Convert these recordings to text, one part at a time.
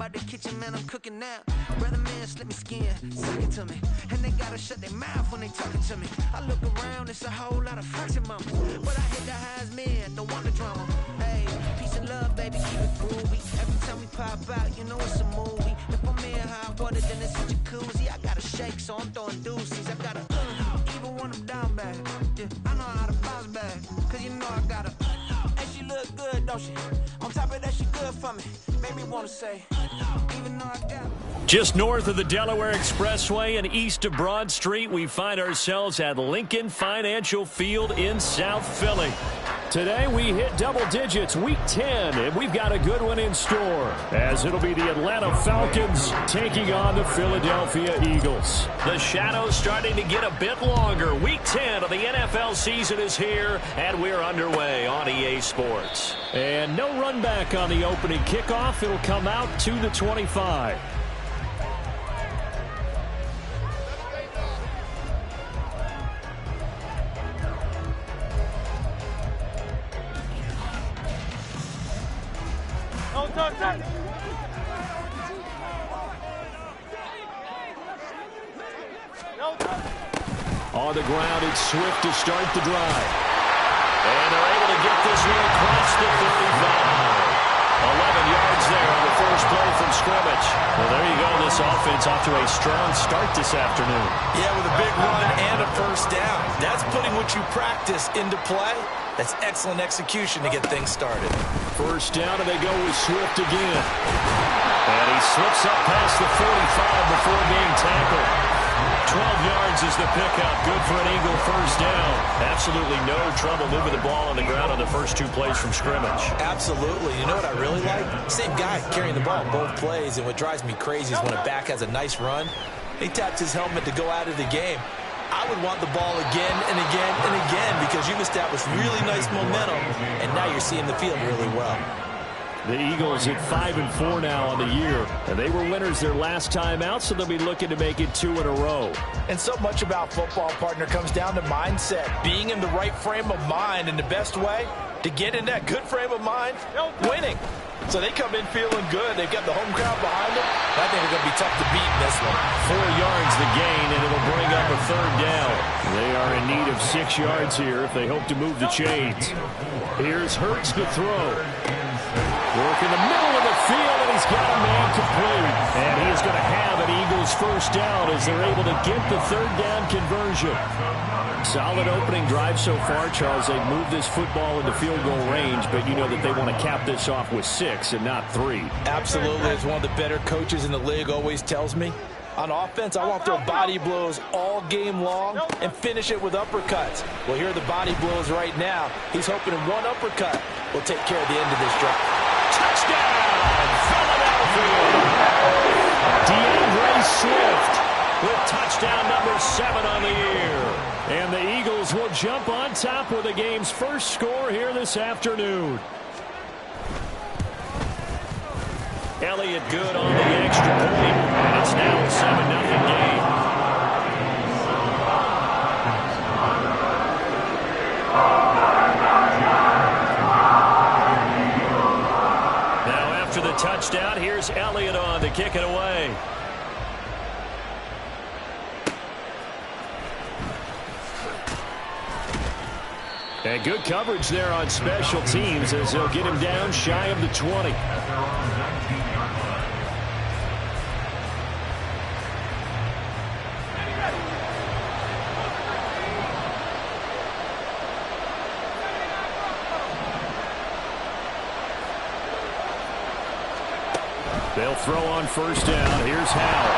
about the kitchen, man, I'm cooking now. Brother man, slip me skin, suck it to me. And they gotta shut their mouth when they talking to me. I look around, it's a whole lot of fraction mama. But I hit the highs, man, don't want the drama. Hey, peace and love, baby, keep it groovy. Every time we pop out, you know it's a movie. If I'm in hot water, then it's a jacuzzi. I gotta shake, so I'm throwing deuces. I gotta even when I'm down bad. Yeah, I know how to bounce back, cause you know I gotta. And she look good, don't she? On top of that, she good for me. Made me wanna say, even though I got. Just north of the Delaware Expressway and east of Broad Street, we find ourselves at Lincoln Financial Field in South Philly. Today we hit double digits, week 10, and we've got a good one in store, as it'll be the Atlanta Falcons taking on the Philadelphia Eagles. The shadows starting to get a bit longer. Week 10 of the NFL season is here, and we're underway on EA Sports. And no run back on the opening kickoff. It'll come out to the 25. On the ground, it's Swift to start the drive. And they're able to get this one across the 35. 11 yards there on the first play from scrimmage. Well, there you go. This offense off to a strong start this afternoon. Yeah, with a big run and a first down. That's putting what you practice into play. That's excellent execution to get things started. First down, and they go with Swift again. And he slips up past the 45 before being tackled. 12 yards is the pickup. Good for an Eagle first down. Absolutely no trouble moving the ball on the ground on the first two plays from scrimmage. Absolutely. You know what I really like? Same guy carrying the ball both plays, and what drives me crazy is when a back has a nice run, he taps his helmet to go out of the game. I would want the ball again and again and again because you've established really nice momentum, and now you're seeing the field really well. The Eagles at 5-4 now on the year, and they were winners their last time out, so they'll be looking to make it 2 in a row. And so much about football, partner, comes down to mindset, being in the right frame of mind, and the best way to get in that good frame of mind, winning. So they come in feeling good. They've got the home crowd behind them. I think they're going to be tough to beat in this one. 4 yards the gain, and it'll bring up a third down. They are in need of 6 yards here if they hope to move the chains. Here's Hurts to throw. Work in the middle of the field, and he's got a man complete. And he is going to have an Eagles first down as they're able to get the third down conversion. Solid opening drive so far, Charles. They've moved this football into field goal range, but you know that they want to cap this off with 6 and not 3. Absolutely. As one of the better coaches in the league always tells me, on offense, I want to throw body blows all game long and finish it with uppercuts. Well, here are the body blows right now. He's hoping one uppercut will take care of the end of this drive. Touchdown, Philadelphia! DeAndre Swift with touchdown number 7 on the year. And the Eagles will jump on top with the game's first score here this afternoon. Elliott good on the extra point, and it's now a 7-0 game. The touchdown. Here's Elliott on to kick it away. And good coverage there on special teams as they'll get him down shy of the 20. They'll throw on first down. Here's Howell.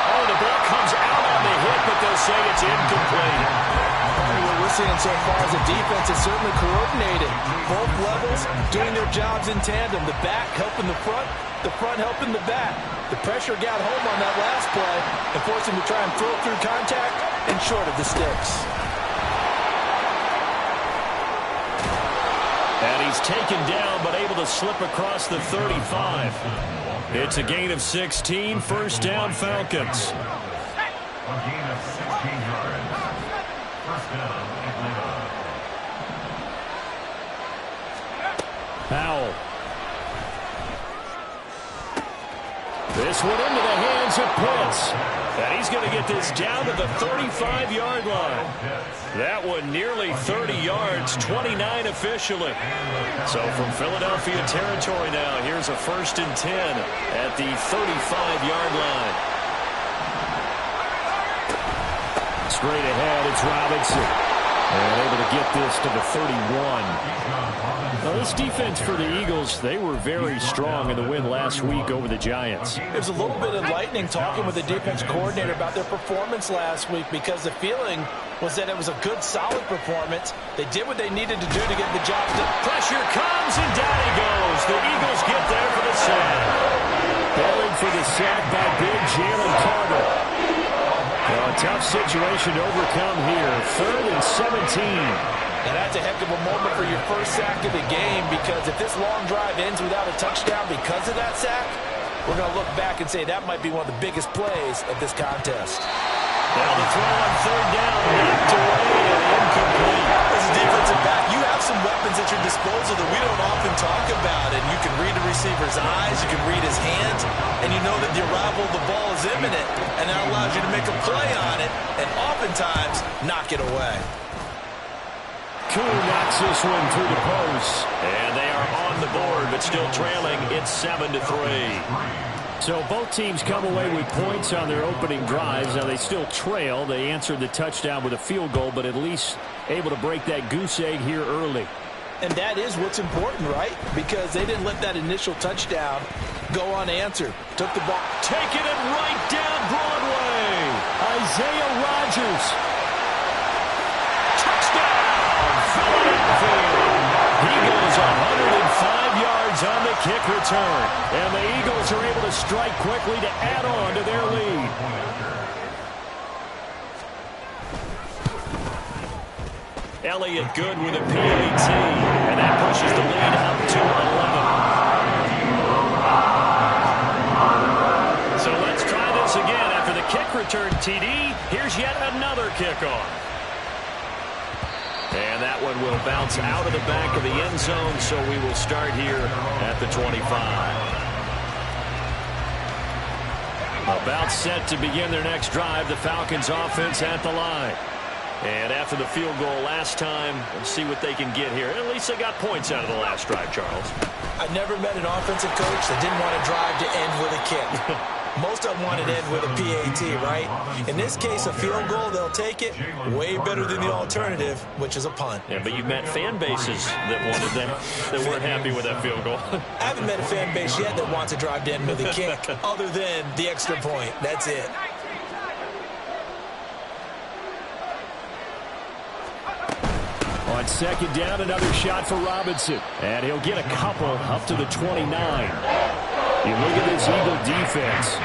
Oh, the ball comes out on the hit, but they'll say it's incomplete. What we're seeing so far as a defense is certainly coordinated. Both levels doing their jobs in tandem. The back helping the front helping the back. The pressure got home on that last play and forced him to try and throw through contact and short of the sticks. And he's taken down, but able to slip across the 35. It's a gain of 16, first down Falcons. Powell. This one into the hands of Pitts. And he's going to get this down to the 35-yard line. That one nearly 30 yards, 29 officially. So from Philadelphia territory now, here's a 1st and 10 at the 35-yard line. Straight ahead, it's Robinson. And able to get this to the 31. Now, this defense for the Eagles, they were very strong in the win last week over the Giants. It was a little bit enlightening talking with the defense coordinator about their performance last week, because the feeling was that it was a good, solid performance. They did what they needed to do to get the job done. Pressure comes, and down he goes. The Eagles get there for the sack. Bailing for the sack by big Jalen Carter. Well, a tough situation to overcome here. 3rd and 17. And that's a heck of a moment for your first sack of the game, because if this long drive ends without a touchdown because of that sack, we're going to look back and say that might be one of the biggest plays of this contest. Now the throw on 3rd down, knocked away and incomplete. As a defensive back, you have some weapons at your disposal that we don't often talk about. And you can read the receiver's eyes, you can read his hands, and you know that the arrival of the ball is imminent. And that allows you to make a play on it and oftentimes knock it away. Koo knocks this one through the post. And they are on the board, but still trailing. It's 7-3. So both teams come away with points on their opening drives. Now they still trail. They answered the touchdown with a field goal, but at least able to break that goose egg here early. And that is what's important, right? Because they didn't let that initial touchdown go unanswered. Took the ball. Taking it right down Broadway. Isaiah Rodgers. Touchdown, Philadelphia. He goes 105 yards on the kick return. And the Eagles are able to strike quickly to add on to their lead. Elliott good with a PAT. And that pushes the lead up to 11. So let's try this again. After the kick return TD, here's yet another kickoff. And that one will bounce out of the back of the end zone, so we will start here at the 25. About set to begin their next drive, the Falcons offense at the line. And after the field goal last time, let's see what they can get here. At least they got points out of the last drive, Charles. I never met an offensive coach that didn't want to drive to end with a kick. Most of them want to end with a PAT, right? In this case, a field goal, they'll take it. Way better than the alternative, which is a punt. Yeah, but you've met fan bases that wanted that weren't happy with that field goal. I haven't met a fan base yet that wants to drive to end with a kick, other than the extra point. That's it. On 2nd down, another shot for Robinson. And he'll get a couple up to the 29. You look at this Eagle defense.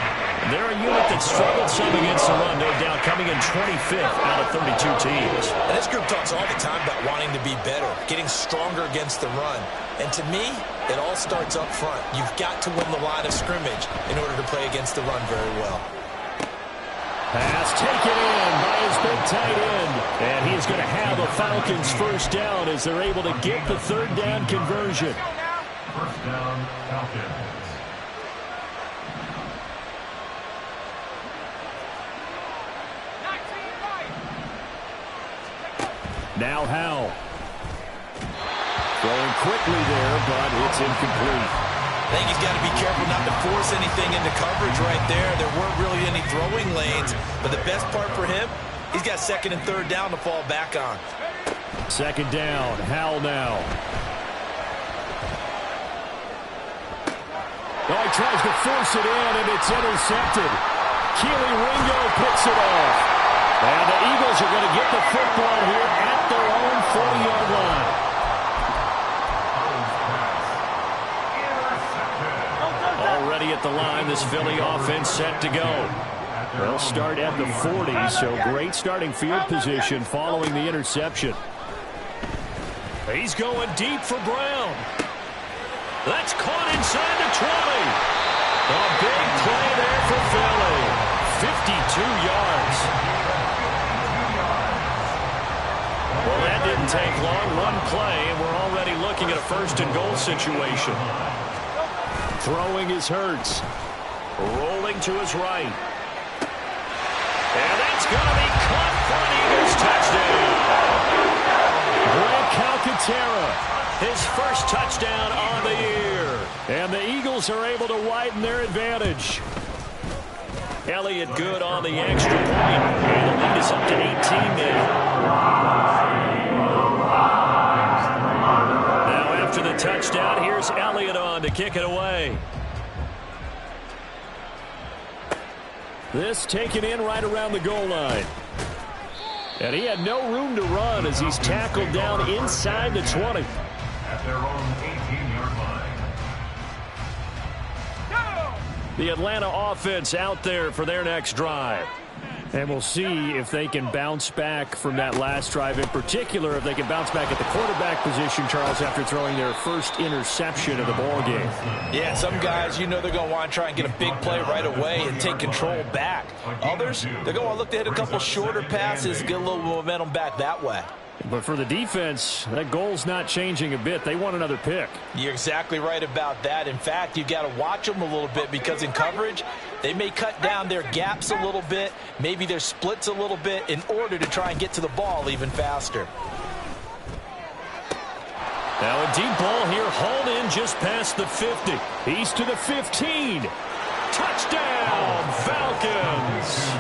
They're a unit that struggled some against the run, no doubt, coming in 25th out of 32 teams. And this group talks all the time about wanting to be better, getting stronger against the run. And to me, it all starts up front. You've got to win the line of scrimmage in order to play against the run very well. Pass taken in by his big tight end. And he's going to have a Falcons first down as they're able to get the 3rd down conversion. First down, Falcons. Now Howell. Throwing quickly there, but it's incomplete. I think he's got to be careful not to force anything into coverage right there. There weren't really any throwing lanes, but the best part for him, he's got 2nd and 3rd down to fall back on. 2nd down, Howell now. Oh, he tries to force it in, and it's intercepted. Keely Ringo picks it off. And the Eagles are going to get the football here at their own 40-yard line. Already at the line, this Philly offense set to go. They'll start at the 40, so great starting field position following the interception. He's going deep for Brown. That's caught inside the 20. A big play there for Philly. 52 yards. Well, that didn't take long. One play, and we're already looking at a 1st and goal situation. Throwing is Hurts. Rolling to his right. And that's going to be caught for an Eagles touchdown. Greg Calcaterra, his first touchdown on the year. And the Eagles are able to widen their advantage. Elliott good on the extra point. And the lead is up to 18 now. Now after the touchdown, here's Elliott on to kick it away. This taken in right around the goal line. And he had no room to run as he's tackled down inside the 20. At their own 18-yard line. The Atlanta offense out there for their next drive. And we'll see if they can bounce back from that last drive, in particular if they can bounce back at the quarterback position, Charles, after throwing their first interception of the ball game. Yeah, some guys, you know they're going to want to try and get a big play right away and take control back. Others, they're going to want to look to hit a couple shorter passes, get a little momentum back that way. But for the defense, that goal's not changing a bit. They want another pick. You're exactly right about that. In fact, you've got to watch them a little bit because in coverage, they may cut down their gaps a little bit, maybe their splits a little bit in order to try and get to the ball even faster. Now a deep ball here, hauled in just past the 50. He's to the 15. Touchdown, Falcons.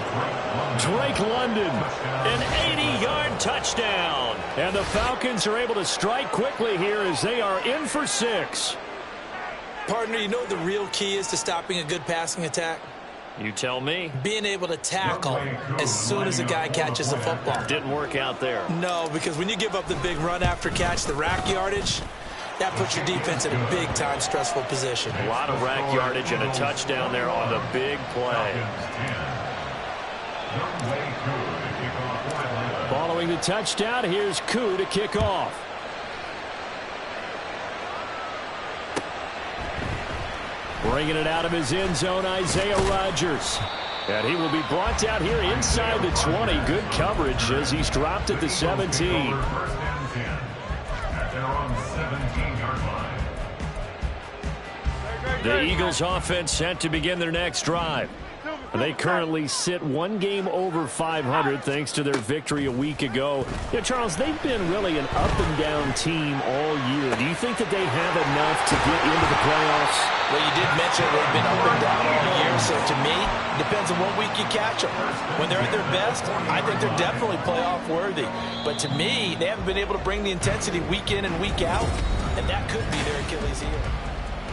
Drake London, an 80-yard touchdown. And the Falcons are able to strike quickly here as they are in for 6. Partner, you know what the real key is to stopping a good passing attack? You tell me. Being able to tackle as soon as a guy catches the football. Didn't work out there. No, because when you give up the big run after catch, the rack yardage, that puts your defense in a big-time stressful position. A lot of rack yardage and a touchdown there on the big play. Following the touchdown, here's Koo to kick off. Bringing it out of his end zone, Isaiah Rodgers. And he will be brought down here inside the 20. Good coverage as he's dropped at the 17. The Eagles offense set to begin their next drive. They currently sit one game over 500 thanks to their victory a week ago. Yeah, Charles, they've been really an up-and-down team all year. Do you think that they have enough to get into the playoffs? Well, you did mention they've been up and down all year, so to me, it depends on what week you catch them. When they're at their best, I think they're definitely playoff worthy. But to me, they haven't been able to bring the intensity week in and week out, and that could be their Achilles heel.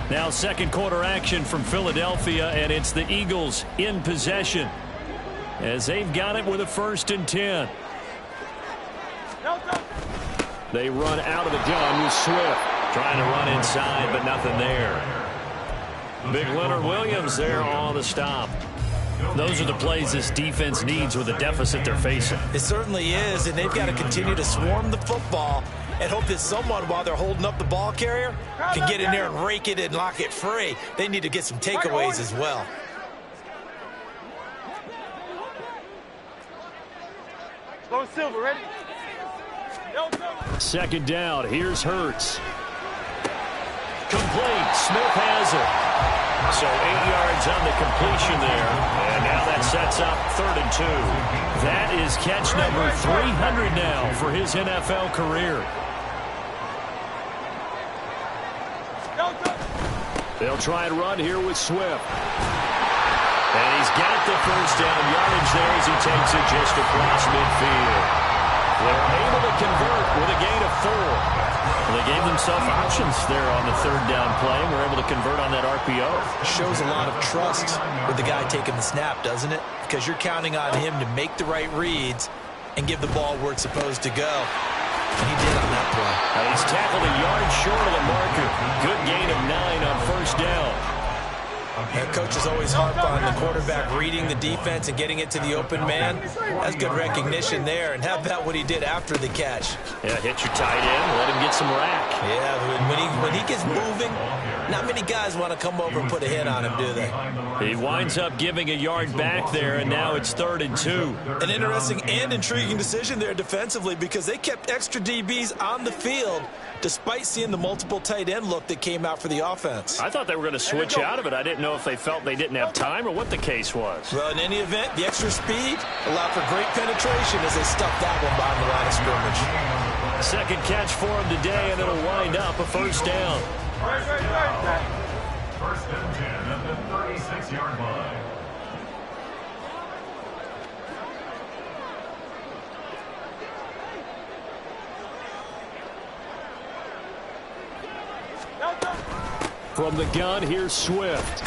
Now second quarter action from Philadelphia, and it's the Eagles in possession as they've got it with a 1st and 10. They run out of the gun with Swift. Trying to run inside, but nothing there. Big Leonard Williams there on the stop. Those are the plays this defense needs with the deficit they're facing. It certainly is, and they've got to continue to swarm the football and hope that someone, while they're holding up the ball carrier, can get in there and rake it and lock it free. They need to get some takeaways as well. Go Silver, ready? Second down, here's Hurts. Complete, Smith has it. So 8 yards on the completion there. And now that sets up 3rd and 2. That is catch number 300 now for his NFL career. They'll try and run here with Swift. And he's got the first down yardage there as he takes it just across midfield. They're able to convert with a gain of 4. They gave themselves options there on the 3rd down play, and were able to convert on that RPO. Shows a lot of trust with the guy taking the snap, doesn't it? Because you're counting on him to make the right reads and give the ball where it's supposed to go. And he did on that play. And he's tackled a yard short of the marker. Good gain of 9 on 1st down. Coaches always harp on the quarterback reading the defense and getting it to the open man. That's good recognition there. And how about what he did after the catch? Yeah, hit your tight end, let him get some rack. Yeah, when he gets moving, Not many guys want to come over and put a hit on him, do they? He winds up giving a yard back there, and now it's 3rd and 2. An interesting and intriguing decision there defensively because they kept extra DBs on the field despite seeing the multiple tight end look that came out for the offense. I thought they were going to switch out of it. I didn't know if they felt they didn't have time or what the case was. Well, in any event, the extra speed allowed for great penetration as they stuffed that one behind the line of scrimmage. Second catch for him today, and it'll wind up a 1st down. 1st and 10 at the 36-yard line. From the gun, here's Swift.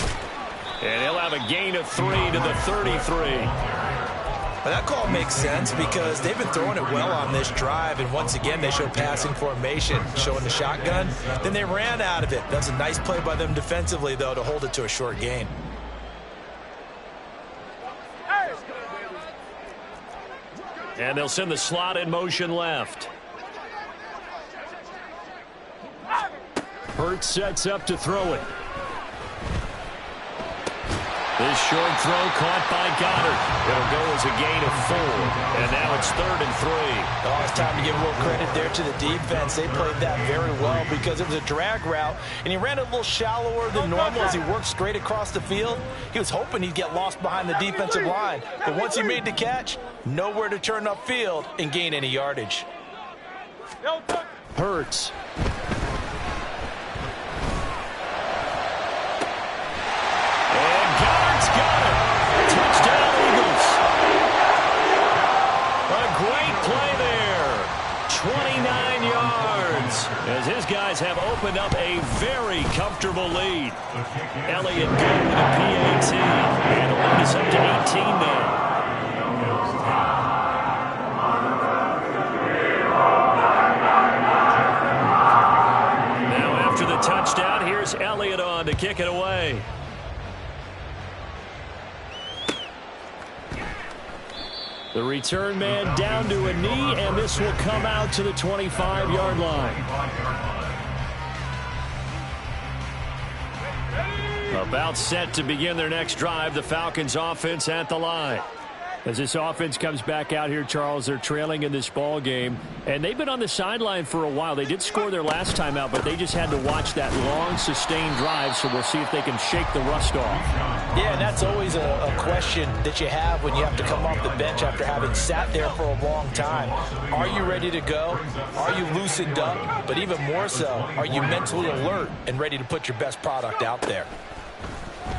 And he'll have a gain of 3 to the 33. Well, that call makes sense because they've been throwing it well on this drive, and once again they show passing formation, showing the shotgun. Then they ran out of it. That's a nice play by them defensively, though, to hold it to a short gain. And they'll send the slot in motion left. Hurts sets up to throw it. This short throw caught by Goddard. It'll go as a gain of 4. And now it's 3rd and 3. Oh, it's time to give a little credit there to the defense. They played that very well because it was a drag route, and he ran a little shallower than normal as he worked straight across the field. He was hoping he'd get lost behind the defensive line. But once he made the catch, nowhere to turn upfield and gain any yardage. Hurts. Got it. Touchdown, Eagles. A great play there. 29 yards. As his guys have opened up a very comfortable lead. Elliott good with a PAT. And the lead is up to 18 now. Now after the touchdown, here's Elliott on to kick it away. The return man down to a knee, and this will come out to the 25-yard line. About set to begin their next drive, the Falcons offense at the line. As this offense comes back out here, Charles, they're trailing in this ball game, and they've been on the sideline for a while. They did score their last time out, but they just had to watch that long, sustained drive, so we'll see if they can shake the rust off. Yeah, and that's always a question that you have when you have to come off the bench after having sat there for a long time. Are you ready to go? Are you loosened up? But even more so, are you mentally alert and ready to put your best product out there?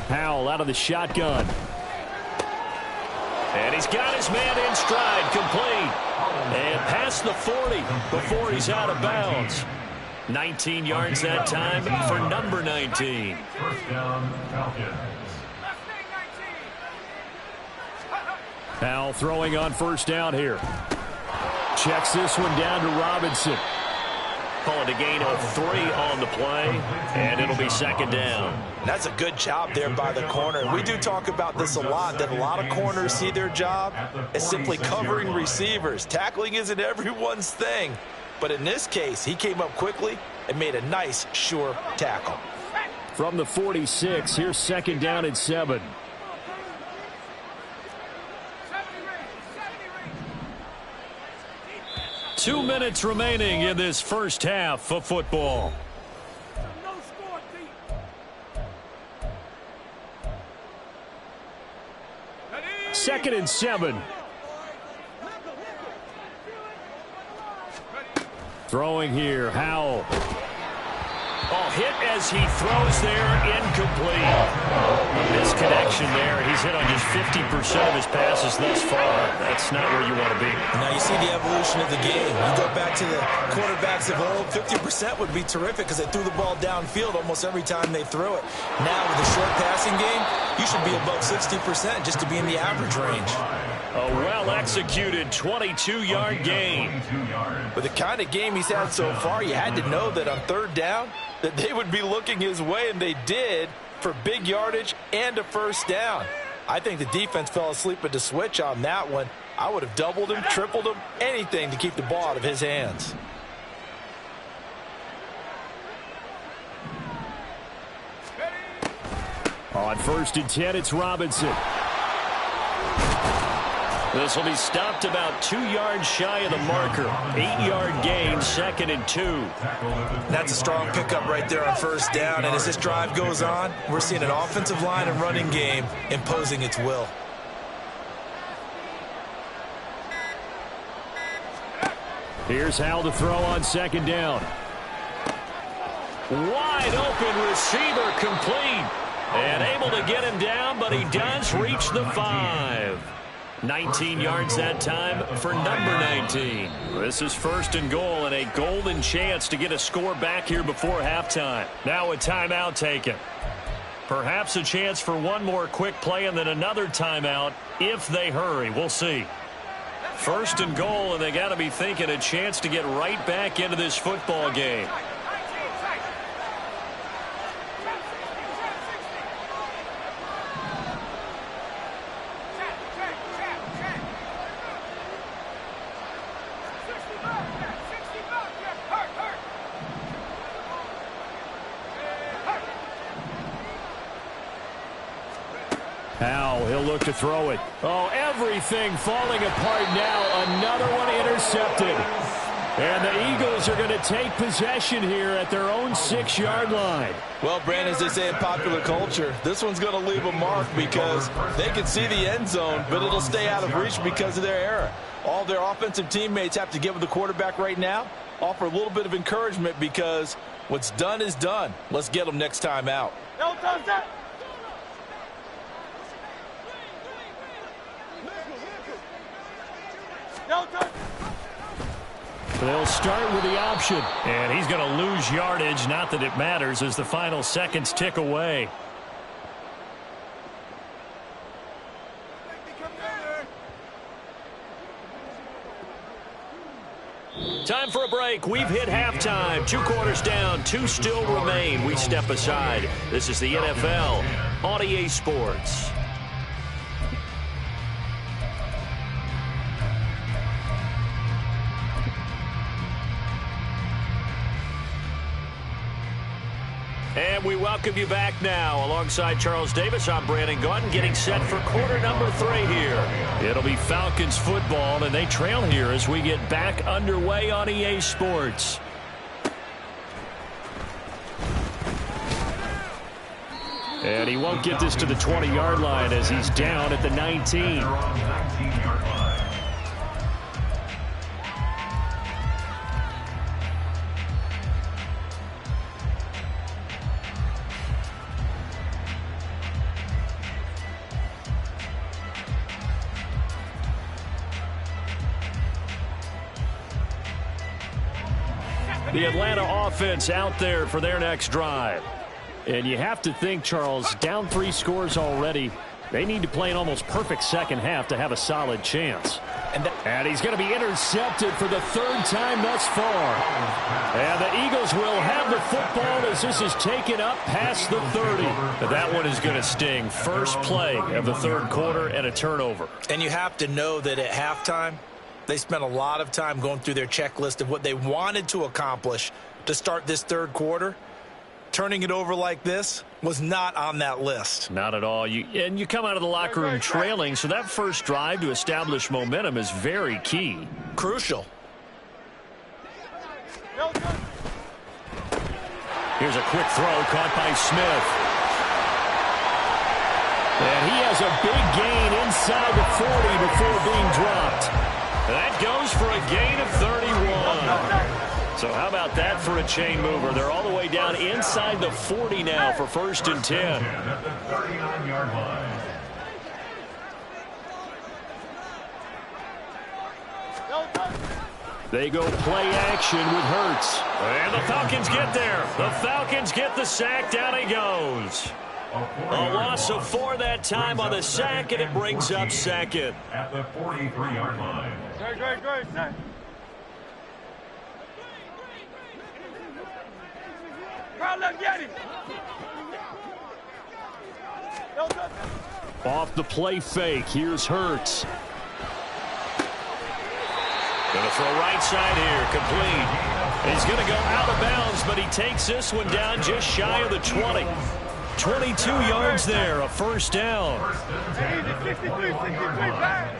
Howell out of the shotgun. And he's got his man in stride, complete. And past the 40 before he's out of bounds. 19 yards that time for number 19. 1st down, Falcons. Howell throwing on 1st down here. Checks this one down to Robinson. Call it a gain of 3 on the play, and it'll be 2nd down. That's a good job there by the corner. We do talk about this a lot, that a lot of corners see their job as simply covering receivers. Tackling isn't everyone's thing. But in this case, he came up quickly and made a nice, sure tackle. From the 46, here's 2nd down and 7. Two minutes remaining in this first half of football. Second and 7. Throwing here, Howell. Oh, hit as he throws there, incomplete. Misconnection there. He's hit on just 50% of his passes thus far. That's not where you want to be. Now you see the evolution of the game. You go back to the quarterbacks of old, 50% would be terrific because they threw the ball downfield almost every time they threw it. Now with the short passing game, you should be above 60% just to be in the average range. A well-executed 22-yard gain. With the kind of game he's had so far, you had to know that on 3rd down, that they would be looking his way, and they did, for big yardage and a 1st down. I think the defense fell asleep at the switch on that one. I would have doubled him, tripled him, anything to keep the ball out of his hands. On 1st and 10, it's Robinson. This will be stopped about 2 yards shy of the marker. 8-yard gain, 2nd and 2. That's a strong pickup right there on 1st down. And as this drive goes on, we're seeing an offensive line and running game imposing its will. Here's Howell to throw on 2nd down. Wide open receiver, complete. And able to get him down, but he does reach the 5. 19 yards that time for number 19. This is 1st and goal and a golden chance to get a score back here before halftime. Now a timeout taken. Perhaps a chance for one more quick play and then another timeout if they hurry. We'll see. 1st and goal, and they got to be thinking a chance to get right back into this football game. Howell, he'll look to throw it. Oh, everything falling apart now. Another one intercepted. And the Eagles are going to take possession here at their own 6-yard line. Well, Brandon, as they say in popular culture, this one's going to leave a mark because they can see the end zone, but it'll stay out of reach because of their error. All their offensive teammates have to give the quarterback right now, offer a little bit of encouragement because what's done is done. Let's get them next time out. No touchdown. They'll start with the option. And he's going to lose yardage. Not that it matters as the final seconds tick away. Time for a break. We've hit halftime. 2 quarters down. 2 still remain. We step aside. This is the NFL on EA Sports. And we welcome you back now. Alongside Charles Davis, I'm Brandon Gaudin, getting set for quarter number 3 here. It'll be Falcons football, and they trail here as we get back underway on EA Sports. And he won't get this to the 20-yard line as he's down at the 19. The Atlanta offense out there for their next drive. And you have to think, Charles, down 3 scores already. They need to play an almost perfect second half to have a solid chance. And he's going to be intercepted for the 3rd time thus far. And the Eagles will have the football as this is taken up past the 30. But that one is going to sting. First play of the 3rd quarter and a turnover. And you have to know that at halftime, they spent a lot of time going through their checklist of what they wanted to accomplish to start this 3rd quarter. Turning it over like this was not on that list. Not at all. And you come out of the locker room trailing, so that first drive to establish momentum is very key. Crucial. Here's a quick throw caught by Smith. And he has a big gain inside the 40 before being dropped. That goes for a gain of 31. So how about that for a chain mover? They're all the way down inside the 40 now for 1st and 10. At the 39-yard line. They go play action with Hurts. And the Falcons get there. The Falcons get the sack. Down he goes. A loss of 4 that time on the sack, and it brings up 2nd. At the 43-yard line. Great, sir. Off the play fake, here's Hurts. Going to throw right side here, complete. He's going to go out of bounds, but he takes this one down just shy of the 20. 22 yards there, a first down. 63, back.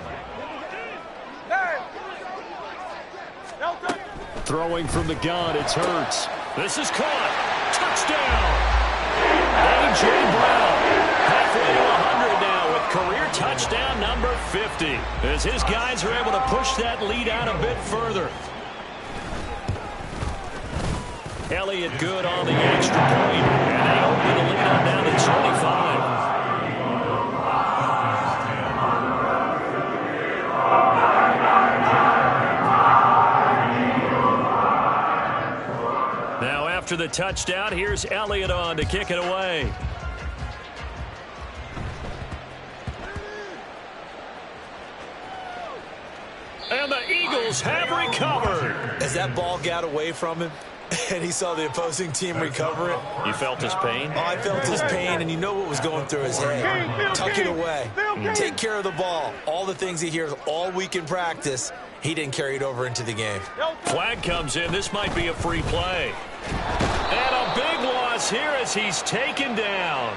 Throwing from the gun, it's Hurts. This is caught. Touchdown. A.J. Brown. Halfway to 100 now with career touchdown number 50. As his guys are able to push that lead out a bit further. Elliott good on the extra point. And they open the lead up down to 25. After the touchdown, here's Elliott on to kick it away. And the Eagles have recovered. As that ball got away from him and he saw the opposing team recover it. You felt his pain? Oh, I felt his pain, and you know what was going through his head. Tuck it away. Take care of the ball. All the things he hears all week in practice, he didn't carry it over into the game. Flag comes in. This might be a free play. And a big loss here as he's taken down.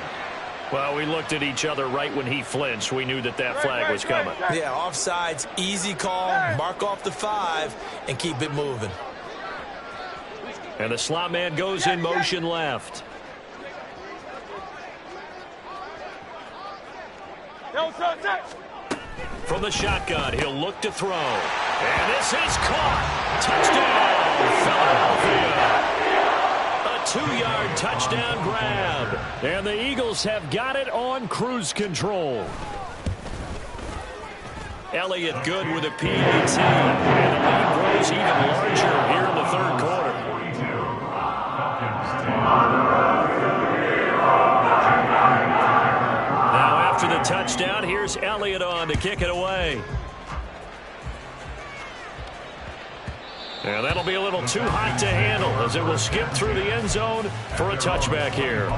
Well, we looked at each other right when he flinched. We knew that flag was coming. Yeah, offsides, easy call, mark off the 5, and keep it moving. And the slot man goes in motion left. From the shotgun, he'll look to throw. And this is caught. Touchdown, Philadelphia. A 2-yard touchdown grab. And the Eagles have got it on cruise control. Elliott good with a PAT. And the lead grows even larger here in the third quarter. Now after the touchdown, here's Elliott on to kick it away. And that'll be a little too hot to handle as it will skip through the end zone for a touchback here.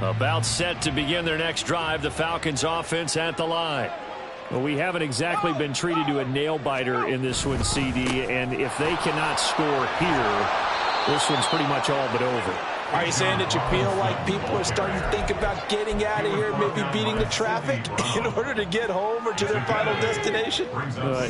About set to begin their next drive, the Falcons offense at the line. Well, we haven't exactly been treated to a nail-biter in this one, CD, and if they cannot score here, this one's pretty much all but over. Are you saying that you feel like people are starting to think about getting out of here, maybe beating the traffic in order to get home or to their final destination?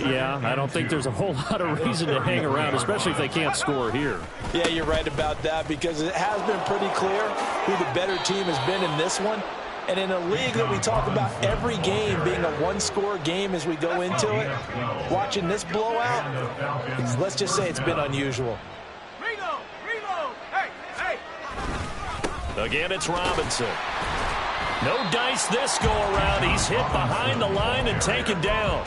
Yeah, I don't think there's a whole lot of reason to hang around, especially if they can't score here. Yeah, you're right about that because it has been pretty clear who the better team has been in this one. And in a league that we talk about every game being a one-score game as we go into it, watching this blowout, let's just say it's been unusual. Again, it's Robinson. No dice this go-around. He's hit behind the line and taken down.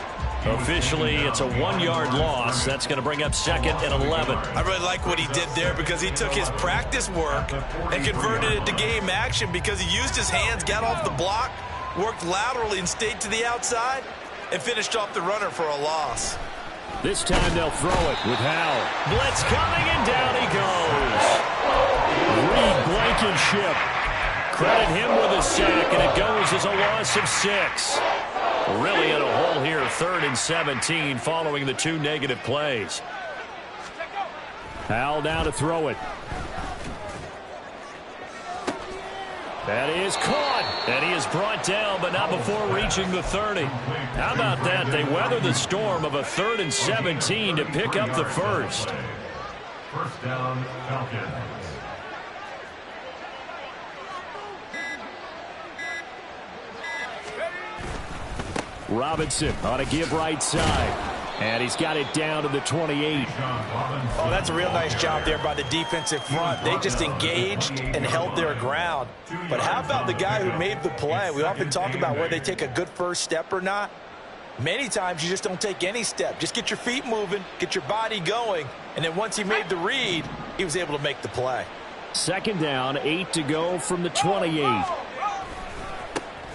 Officially, it's a 1-yard loss. That's going to bring up second and 11. I really like what he did there because he took his practice work and converted it to game action because he used his hands, got off the block, worked laterally and stayed to the outside, and finished off the runner for a loss. This time they'll throw it with Howell. Blitz coming, and down he goes. Reed Blankenship. Credit him with a sack, and it goes as a loss of 6. Really in a hole here, 3rd and 17, following the 2 negative plays. Howell down to throw it. That is caught, and he is brought down, but not before reaching the 30. How about that? They weather the storm of a 3rd and 17 to pick up the first. First down, Falcons. Robinson on a give right side. And he's got it down to the 28. Oh, that's a real nice job there by the defensive front. They just engaged and held their ground. But how about the guy who made the play? We often talk about whether they take a good first step or not. Many times you just don't take any step. Just get your feet moving, get your body going, and then once he made the read, he was able to make the play. Second down, 8 to go from the 28.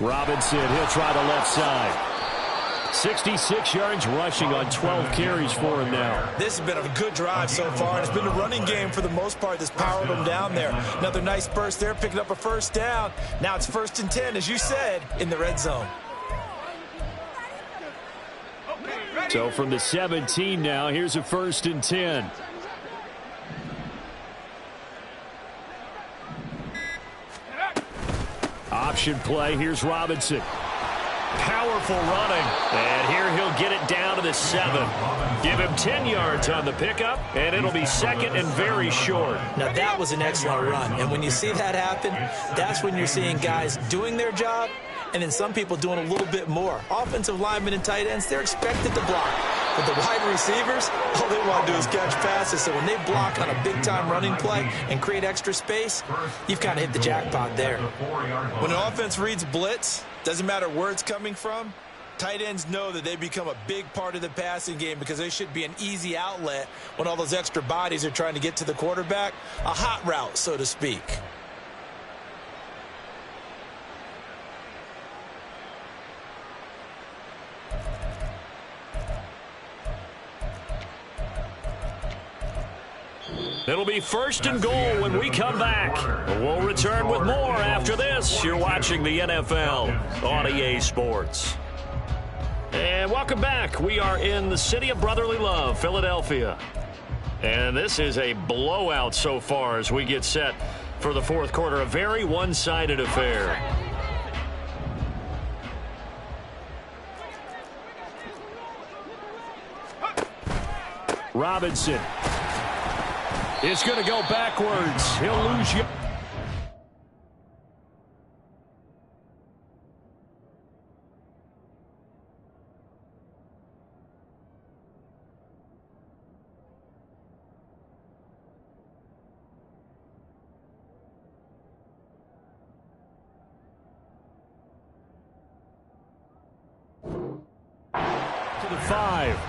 Robinson, he'll try the left side. 66 yards rushing on 12 carries for him now. This has been a good drive so far. It's been a running game for the most part that's powered them down there. Another nice burst there, picking up a first down. Now it's 1st and 10, as you said, in the red zone. So from the 17 now, here's a 1st and 10. option play. Here's Robinson. Powerful running. And here he'll get it down to the 7. Give him 10 yards on the pickup, and it'll be second and very short. Now, that was an excellent run. And when you see that happen, that's when you're seeing guys doing their job and then some people doing a little bit more. Offensive linemen and tight ends, they're expected to block. But the wide receivers, all they want to do is catch passes. So when they block on a big-time running play and create extra space, you've kind of hit the jackpot there. When an offense reads blitz, doesn't matter where it's coming from, tight ends know that they become a big part of the passing game because they should be an easy outlet when all those extra bodies are trying to get to the quarterback. A hot route, so to speak. It'll be first and goal when we come back. We'll return with more after this. You're watching the NFL on EA Sports. And welcome back. We are in the city of brotherly love, Philadelphia. And this is a blowout so far as we get set for the fourth quarter. A very one-sided affair. Robinson. It's going to go backwards. He'll lose you. To the 5.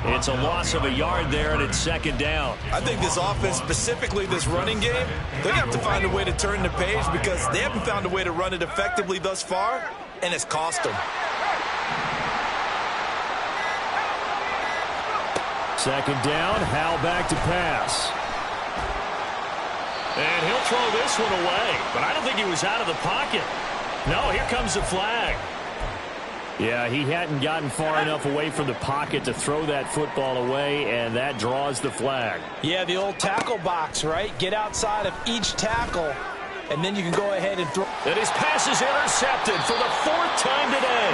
It's a loss of a yard there, and it's second down. I think this offense, specifically this running game, they're going to have to find a way to turn the page because they haven't found a way to run it effectively thus far, and it's cost them. Second down, Howell back to pass. And he'll throw this one away, but I don't think he was out of the pocket. No, here comes the flag. Yeah, he hadn't gotten far enough away from the pocket to throw that football away, and that draws the flag. Yeah, the old tackle box, right? Get outside of each tackle, and then you can go ahead and throw. And his pass is intercepted for the 4th time today.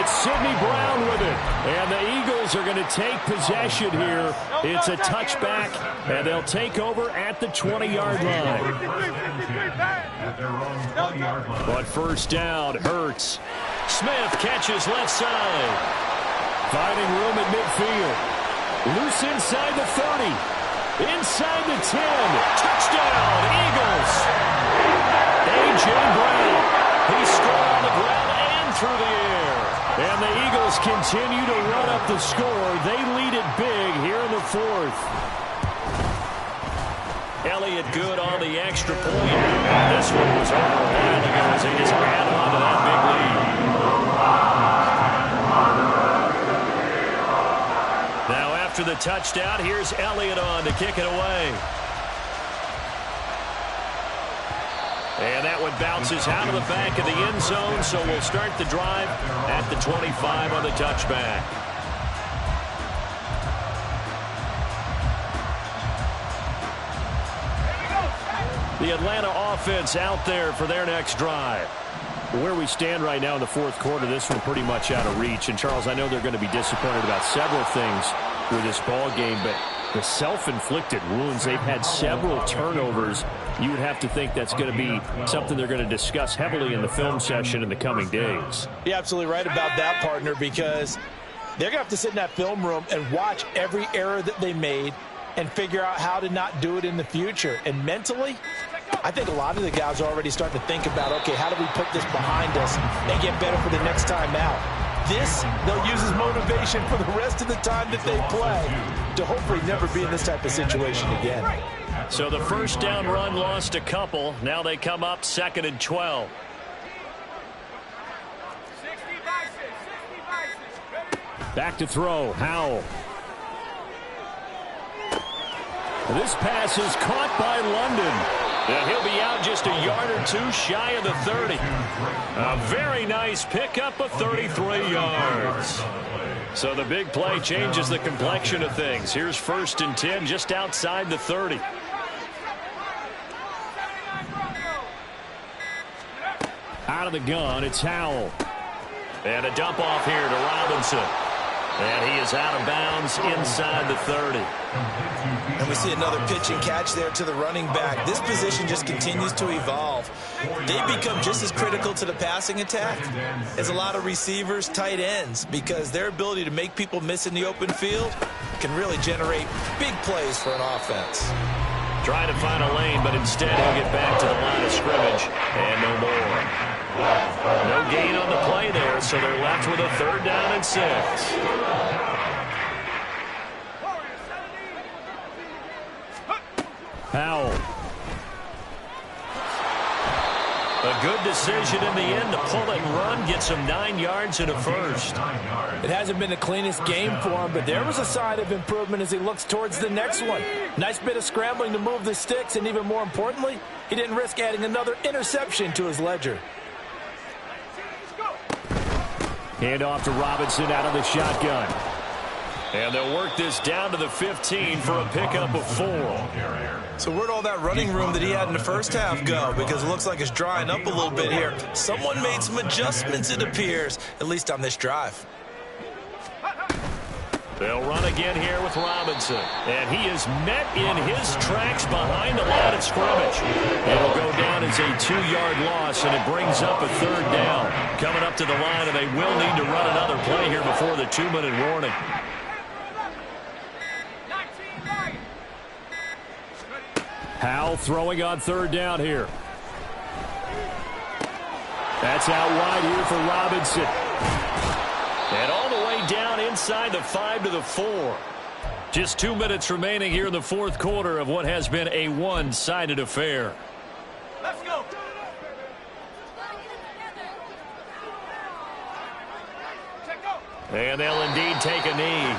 It's Sidney Brown with it, and the Eagles are going to take possession here. It's a touchback, and they'll take over at the 20-yard line. But first down, Hurts. Smith catches left side. Finding room at midfield. Loose inside the 30. Inside the 10. Touchdown, Eagles. A.J. Brown. He scored on the ground and through the air. And the Eagles continue to run up the score. They lead it big here in the 4th. Elliott good on the extra point. This one was over a while ago as they just add on to that big lead. Now after the touchdown, here's Elliott on to kick it away. And that one bounces out of the back of the end zone, so we'll start the drive at the 25 on the touchback. The Atlanta offense out there for their next drive. Where we stand right now in the fourth quarter, this one pretty much out of reach. And, Charles, I know they're going to be disappointed about several things with this ball game, but the self-inflicted wounds, they've had several turnovers. You would have to think that's going to be something they're going to discuss heavily in the film session in the coming days. You're absolutely right about that, partner, because they're going to have to sit in that film room and watch every error that they made and figure out how to not do it in the future. And mentally, I think a lot of the guys are already starting to think about, okay, how do we put this behind us and get better for the next time out? This, they'll use as motivation for the rest of the time that they play to hopefully never be in this type of situation again. So the first down run lost a couple. Now they come up 2nd and 12. Back to throw, Howell. This pass is caught by London. And he'll be out just a yard or two shy of the 30. A very nice pickup of 33 yards. So the big play changes the complexion of things. Here's 1st and 10 just outside the 30. Out of the gun, it's Howell. And a dump off here to Robinson. And he is out of bounds inside the 30. And we see another pitch and catch there to the running back. This position just continues to evolve. They become just as critical to the passing attack as a lot of receivers, tight ends, because their ability to make people miss in the open field can really generate big plays for an offense. Trying to find a lane, but instead he'll get back to the line of scrimmage. And no more. No gain on the play there, so they're left with a 3rd down and 6. Howell. A good decision in the end to pull and run, get some 9 yards and a first. It hasn't been the cleanest game for him, but there was a sign of improvement as he looks towards the next one. Nice bit of scrambling to move the sticks, and even more importantly, he didn't risk adding another interception to his ledger. Hand off to Robinson out of the shotgun. And they'll work this down to the 15 for a pickup of 4. So where'd all that running room that he had in the first half go? Because it looks like it's drying up a little bit here. Someone made some adjustments, it appears, at least on this drive. They'll run again here with Robinson. And he is met in his tracks behind the line of scrimmage. It'll go down as a 2-yard loss, and it brings up a 3rd down. Coming up to the line, and they will need to run another play here before the 2-minute warning. Howell throwing on 3rd down here. That's out wide here for Robinson. And all the way down inside the 5 to the 4. Just 2 minutes remaining here in the 4th quarter of what has been a one-sided affair. Let's go. And they'll indeed take a knee.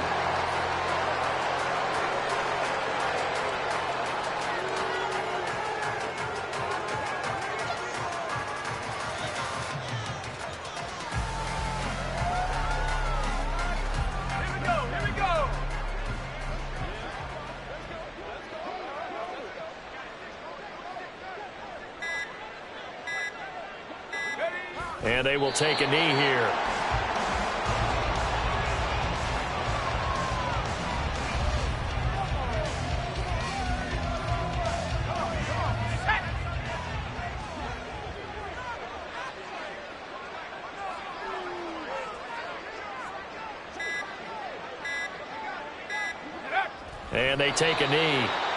And they will take a knee here. And they take a knee.